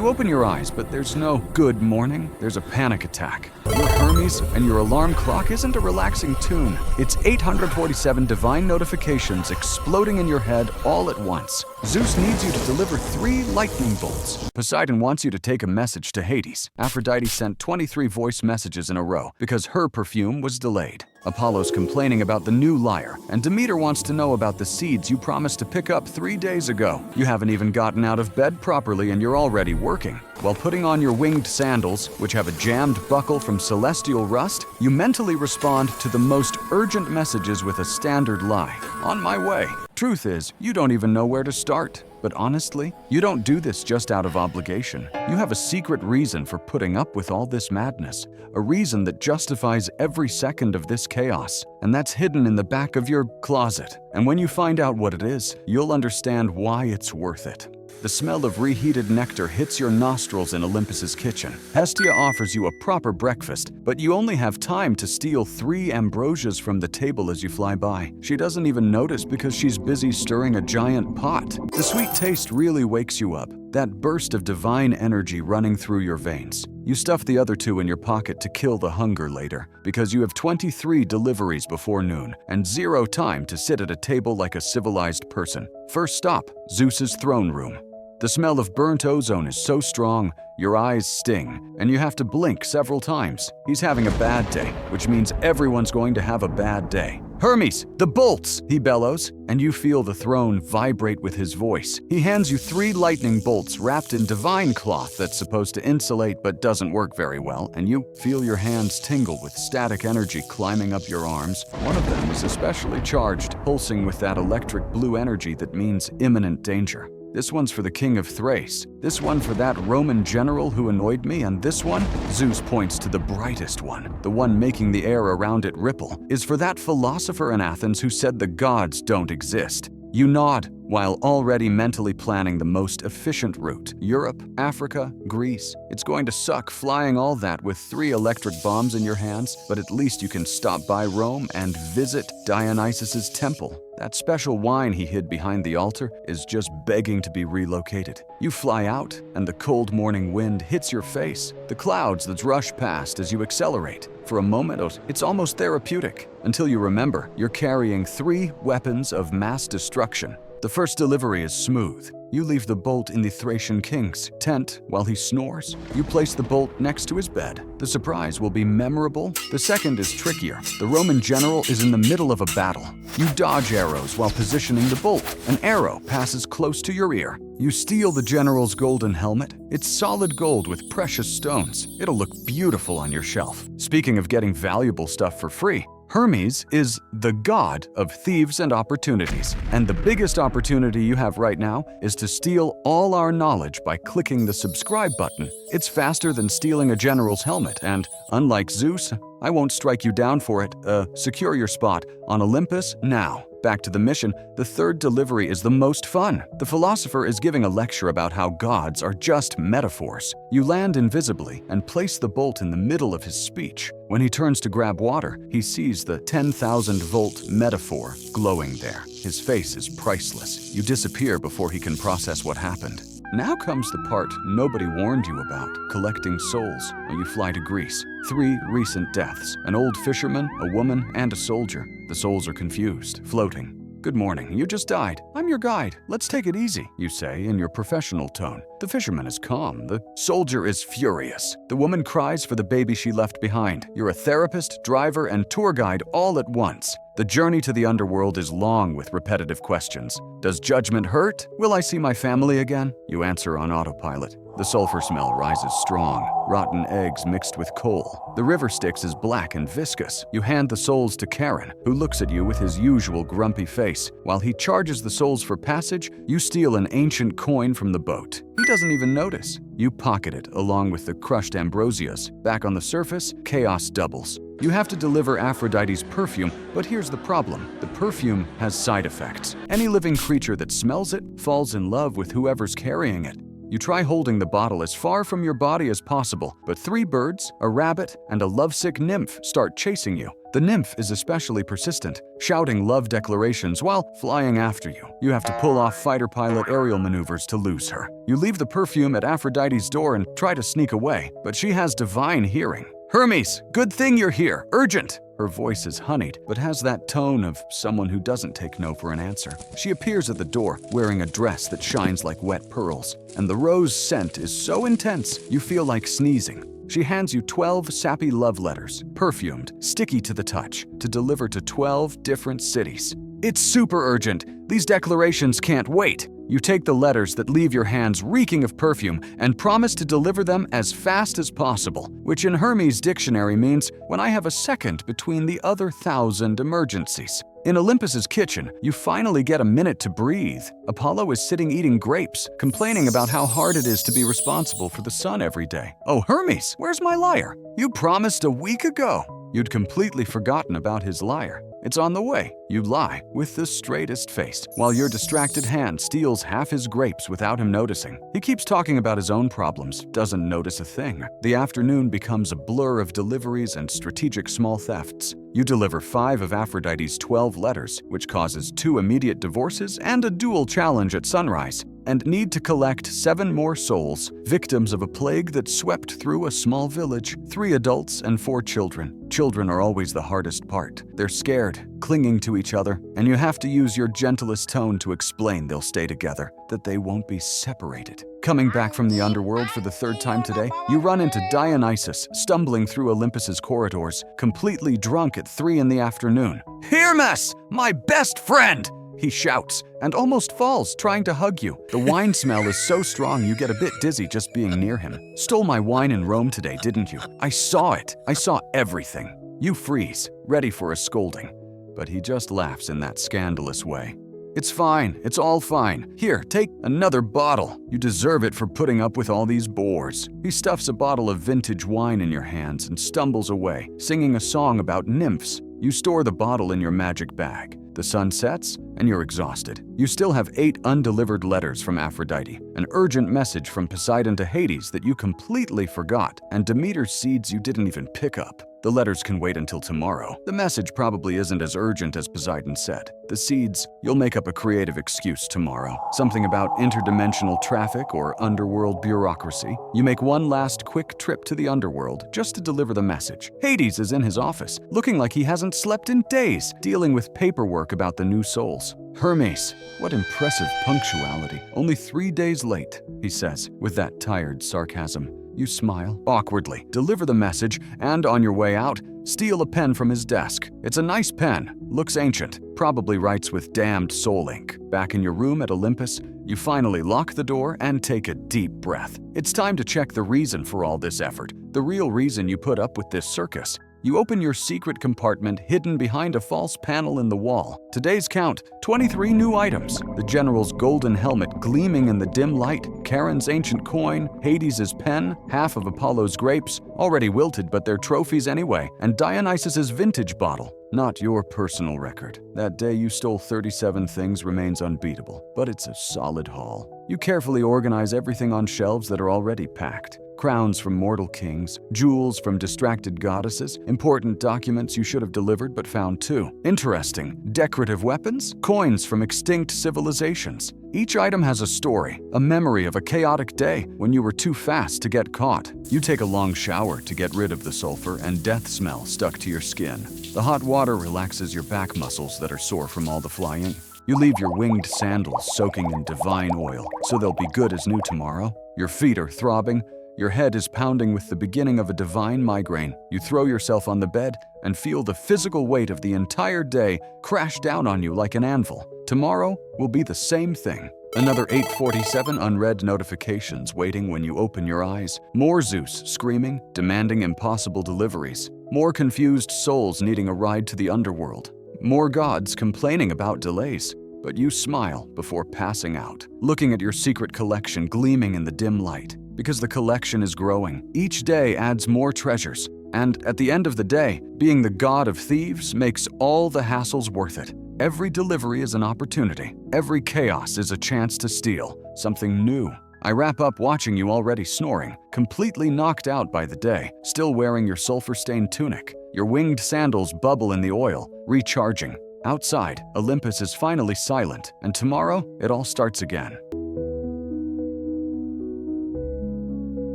You open your eyes, but there's no good morning. There's a panic attack. You're Hermes, and your alarm clock isn't a relaxing tune. It's 847 divine notifications exploding in your head all at once. Zeus needs you to deliver 3 lightning bolts. Poseidon wants you to take a message to Hades. Aphrodite sent 23 voice messages in a row because her perfume was delayed. Apollo's complaining about the new lyre, and Demeter wants to know about the seeds you promised to pick up 3 days ago. You haven't even gotten out of bed properly and you're already working. While putting on your winged sandals, which have a jammed buckle from celestial rust, you mentally respond to the most urgent messages with a standard lie. On my way. Truth is, you don't even know where to start. But honestly, you don't do this just out of obligation. You have a secret reason for putting up with all this madness, a reason that justifies every second of this chaos, and that's hidden in the back of your closet. And when you find out what it is, you'll understand why it's worth it. The smell of reheated nectar hits your nostrils in Olympus's kitchen. Hestia offers you a proper breakfast, but you only have time to steal 3 ambrosias from the table as you fly by. She doesn't even notice because she's busy stirring a giant pot. The sweet taste really wakes you up, that burst of divine energy running through your veins. You stuff the other 2 in your pocket to kill the hunger later, because you have 23 deliveries before noon and 0 time to sit at a table like a civilized person. First stop, Zeus's throne room. The smell of burnt ozone is so strong, your eyes sting, and you have to blink several times. He's having a bad day, which means everyone's going to have a bad day. Hermes, the bolts, he bellows, and you feel the throne vibrate with his voice. He hands you 3 lightning bolts wrapped in divine cloth that's supposed to insulate but doesn't work very well, and you feel your hands tingle with static energy climbing up your arms. One of them is especially charged, pulsing with that electric blue energy that means imminent danger. This one's for the king of Thrace, this one for that Roman general who annoyed me, and this one, Zeus points to the brightest one, the one making the air around it ripple, is for that philosopher in Athens who said the gods don't exist. You nod, while already mentally planning the most efficient route. Europe, Africa, Greece. It's going to suck flying all that with 3 electric bombs in your hands, but at least you can stop by Rome and visit Dionysus's temple. That special wine he hid behind the altar is just begging to be relocated. You fly out, and the cold morning wind hits your face. The clouds that rush past as you accelerate. For a moment, it's almost therapeutic, until you remember you're carrying 3 weapons of mass destruction. The first delivery is smooth. You leave the bolt in the Thracian king's tent while he snores. You place the bolt next to his bed. The surprise will be memorable. The second is trickier. The Roman general is in the middle of a battle. You dodge arrows while positioning the bolt. An arrow passes close to your ear. You steal the general's golden helmet. It's solid gold with precious stones. It'll look beautiful on your shelf. Speaking of getting valuable stuff for free, Hermes is the god of thieves and opportunities, and the biggest opportunity you have right now is to steal all our knowledge by clicking the subscribe button. It's faster than stealing a general's helmet, and unlike Zeus, I won't strike you down for it. Secure your spot on Olympus now. Back to the mission, the third delivery is the most fun. The philosopher is giving a lecture about how gods are just metaphors. You land invisibly and place the bolt in the middle of his speech. When he turns to grab water, he sees the 10,000-volt metaphor glowing there. His face is priceless. You disappear before he can process what happened. Now comes the part nobody warned you about, collecting souls while you fly to Greece. 3 recent deaths, an old fisherman, a woman, and a soldier. The souls are confused, floating. Good morning, you just died. I'm your guide. Let's take it easy, you say in your professional tone. The fisherman is calm. The soldier is furious. The woman cries for the baby she left behind. You're a therapist, driver, and tour guide all at once. The journey to the underworld is long with repetitive questions. Does judgment hurt? Will I see my family again? You answer on autopilot. The sulfur smell rises strong, rotten eggs mixed with coal. The river Styx is black and viscous. You hand the souls to Charon, who looks at you with his usual grumpy face. While he charges the souls for passage, you steal an ancient coin from the boat. He doesn't even notice. You pocket it along with the crushed ambrosias. Back on the surface, chaos doubles. You have to deliver Aphrodite's perfume, but here's the problem. The perfume has side effects. Any living creature that smells it falls in love with whoever's carrying it. You try holding the bottle as far from your body as possible, but 3 birds, a rabbit, and a lovesick nymph start chasing you. The nymph is especially persistent, shouting love declarations while flying after you. You have to pull off fighter pilot aerial maneuvers to lose her. You leave the perfume at Aphrodite's door and try to sneak away, but she has divine hearing. "Hermes, good thing you're here, urgent!" Her voice is honeyed, but has that tone of someone who doesn't take no for an answer. She appears at the door, wearing a dress that shines like wet pearls, and the rose scent is so intense you feel like sneezing. She hands you 12 sappy love letters, perfumed, sticky to the touch, to deliver to 12 different cities. It's super urgent. These declarations can't wait. You take the letters that leave your hands reeking of perfume and promise to deliver them as fast as possible, which in Hermes' dictionary means when I have a second between the other 1,000 emergencies. In Olympus's kitchen, you finally get a minute to breathe. Apollo is sitting eating grapes, complaining about how hard it is to be responsible for the sun every day. "Oh, Hermes, where's my lyre? You promised a week ago." You'd completely forgotten about his lyre. It's on the way. You lie with the straightest face, while your distracted hand steals half his grapes without him noticing. He keeps talking about his own problems, doesn't notice a thing. The afternoon becomes a blur of deliveries and strategic small thefts. You deliver 5 of Aphrodite's 12 letters, which causes 2 immediate divorces and a duel challenge at sunrise, and need to collect 7 more souls, victims of a plague that swept through a small village, 3 adults and 4 children. Children are always the hardest part. They're scared, clinging to each other, and you have to use your gentlest tone to explain they'll stay together, that they won't be separated. Coming back from the underworld for the 3rd time today, you run into Dionysus, stumbling through Olympus's corridors, completely drunk at 3 in the afternoon. "Hermes, my best friend!" he shouts, and almost falls trying to hug you. The wine smell is so strong you get a bit dizzy just being near him. "Stole my wine in Rome today, didn't you? I saw it. I saw everything." You freeze, ready for a scolding, but he just laughs in that scandalous way. "It's fine, it's all fine. Here, take another bottle. You deserve it for putting up with all these bores." He stuffs a bottle of vintage wine in your hands and stumbles away, singing a song about nymphs. You store the bottle in your magic bag. The sun sets, and you're exhausted. You still have 8 undelivered letters from Aphrodite, an urgent message from Poseidon to Hades that you completely forgot, and Demeter's seeds you didn't even pick up. The letters can wait until tomorrow. The message probably isn't as urgent as Poseidon said. The seeds, you'll make up a creative excuse tomorrow. Something about interdimensional traffic or underworld bureaucracy. You make one last quick trip to the underworld just to deliver the message. Hades is in his office, looking like he hasn't slept in days, dealing with paperwork about the new souls. "Hermes, what impressive punctuality. Only 3 days late," he says, with that tired sarcasm. You smile awkwardly, deliver the message, and on your way out, steal a pen from his desk. It's a nice pen, looks ancient, probably writes with damned soul ink. Back in your room at Olympus, you finally lock the door and take a deep breath. It's time to check the reason for all this effort, the real reason you put up with this circus. You open your secret compartment hidden behind a false panel in the wall. Today's count, 23 new items. The general's golden helmet gleaming in the dim light, Charon's ancient coin, Hades' pen, half of Apollo's grapes, already wilted but they're trophies anyway, and Dionysus's vintage bottle. Not your personal record. That day you stole 37 things remains unbeatable, but it's a solid haul. You carefully organize everything on shelves that are already packed. Crowns from mortal kings, jewels from distracted goddesses, important documents you should have delivered but found too. Interesting, decorative weapons, coins from extinct civilizations. Each item has a story, a memory of a chaotic day when you were too fast to get caught. You take a long shower to get rid of the sulfur and death smell stuck to your skin. The hot water relaxes your back muscles that are sore from all the flying. You leave your winged sandals soaking in divine oil, so they'll be good as new tomorrow. Your feet are throbbing. Your head is pounding with the beginning of a divine migraine. You throw yourself on the bed and feel the physical weight of the entire day crash down on you like an anvil. Tomorrow will be the same thing. Another 847 unread notifications waiting when you open your eyes. More Zeus screaming, demanding impossible deliveries. More confused souls needing a ride to the underworld. More gods complaining about delays. But you smile before passing out, looking at your secret collection gleaming in the dim light. Because the collection is growing, each day adds more treasures. And at the end of the day, being the god of thieves makes all the hassles worth it. Every delivery is an opportunity. Every chaos is a chance to steal something new. I wrap up watching you already snoring, completely knocked out by the day, still wearing your sulfur-stained tunic. Your winged sandals bubble in the oil, recharging. Outside, Olympus is finally silent, and tomorrow, it all starts again.